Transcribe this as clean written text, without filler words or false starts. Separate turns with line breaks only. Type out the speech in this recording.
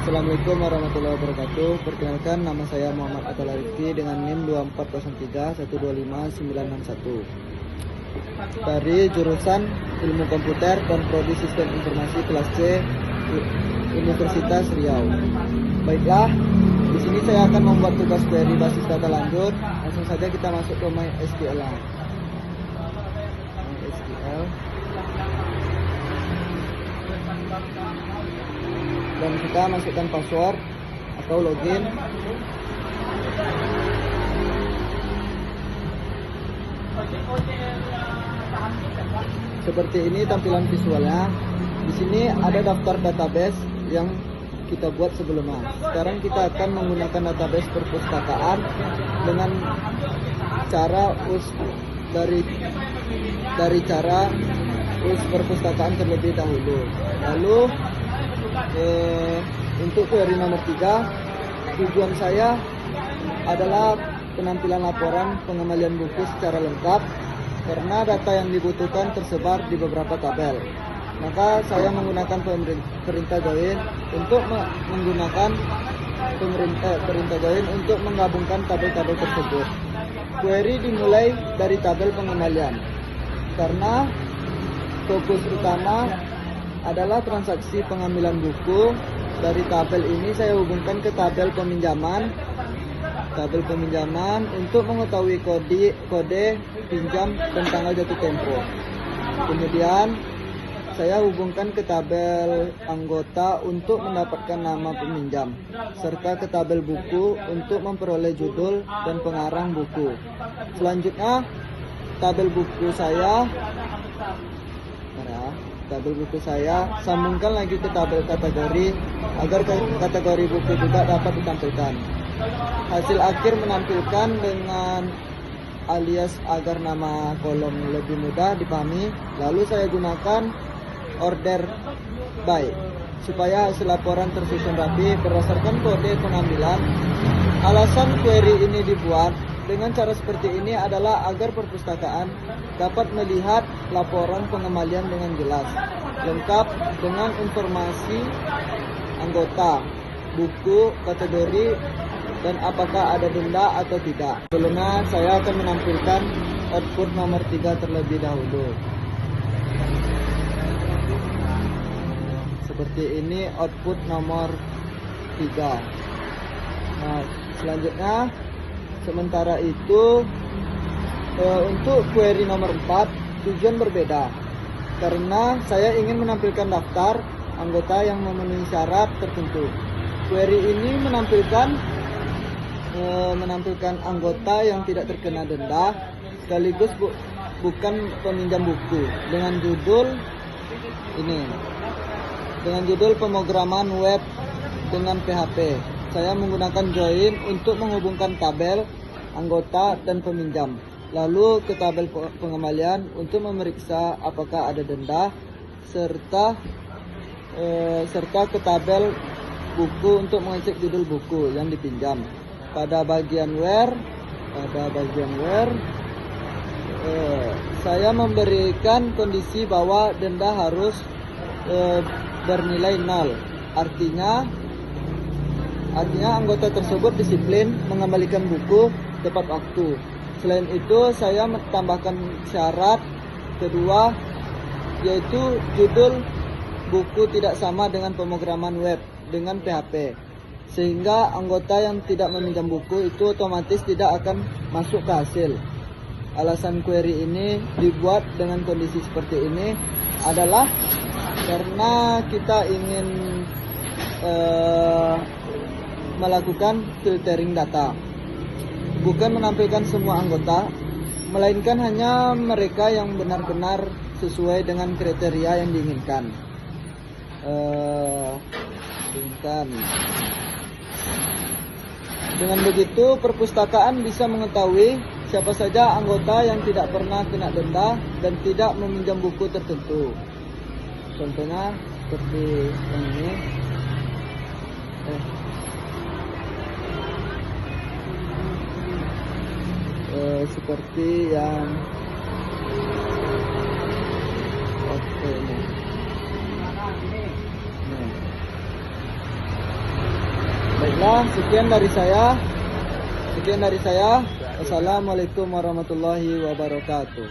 Assalamualaikum warahmatullahi wabarakatuh. Perkenalkan, nama saya Muhammad Atal Arifki dengan NIM 2403125961 dari jurusan Ilmu Komputer dan Prodi Sistem Informasi kelas C Universitas Riau. Baiklah, di sini saya akan membuat tugas query basis data lanjut. Langsung saja kita masuk ke MySQL. Dan kita masukkan password atau login. Seperti ini tampilan visualnya. Di sini ada daftar database yang kita buat sebelumnya. Sekarang kita akan menggunakan database perpustakaan dengan cara dari cara us perpustakaan terlebih dahulu. Lalu untuk query nomor 3, tujuan saya adalah penampilan laporan pengembalian buku secara lengkap karena data yang dibutuhkan tersebar di beberapa tabel. Maka saya menggunakan perintah join untuk untuk menggabungkan tabel-tabel tersebut. Query dimulai dari tabel pengembalian karena fokus utama adalah transaksi pengambilan buku. Dari tabel ini saya hubungkan ke tabel peminjaman untuk mengetahui kode pinjam dan tanggal jatuh tempo. Kemudian saya hubungkan ke tabel anggota untuk mendapatkan nama peminjam, serta ke tabel buku untuk memperoleh judul dan pengarang buku. Selanjutnya tabel buku saya sambungkan lagi ke tabel kategori agar kategori buku juga dapat ditampilkan. Hasil akhir menampilkan dengan alias agar nama kolom lebih mudah dipahami. Lalu saya gunakan order by supaya hasil laporan tersusun rapi berdasarkan kode pengambilan. Alasan query ini dibuat dengan cara seperti ini adalah agar perpustakaan dapat melihat laporan pengembalian dengan jelas, lengkap dengan informasi anggota, buku, kategori, dan apakah ada denda atau tidak. Sebelumnya saya akan menampilkan output nomor 3 terlebih dahulu. Seperti ini output nomor 3. Nah, selanjutnya sementara itu untuk query nomor 4 tujuan berbeda karena saya ingin menampilkan daftar anggota yang memenuhi syarat tertentu. Query ini menampilkan anggota yang tidak terkena denda sekaligus bukan peminjam buku dengan judul pemrograman web dengan PHP. Saya menggunakan join untuk menghubungkan tabel anggota dan peminjam, lalu ke tabel pengembalian untuk memeriksa apakah ada denda, serta ke tabel buku untuk mengecek judul buku yang dipinjam. Pada bagian where saya memberikan kondisi bahwa denda harus bernilai 0. Artinya anggota tersebut disiplin mengembalikan buku tepat waktu. Selain itu, saya menambahkan syarat kedua, yaitu judul buku tidak sama dengan pemrograman web dengan PHP, sehingga anggota yang tidak meminjam buku itu otomatis tidak akan masuk ke hasil. Alasan query ini dibuat dengan kondisi seperti ini adalah karena kita ingin melakukan filtering data, bukan menampilkan semua anggota, melainkan hanya mereka yang benar-benar sesuai dengan kriteria yang diinginkan. Dengan begitu, perpustakaan bisa mengetahui siapa saja anggota yang tidak pernah kena denda dan tidak meminjam buku tertentu. Contohnya seperti ini. Seperti yang ini. Nah, sekian dari saya. Assalamualaikum warahmatullahi wabarakatuh.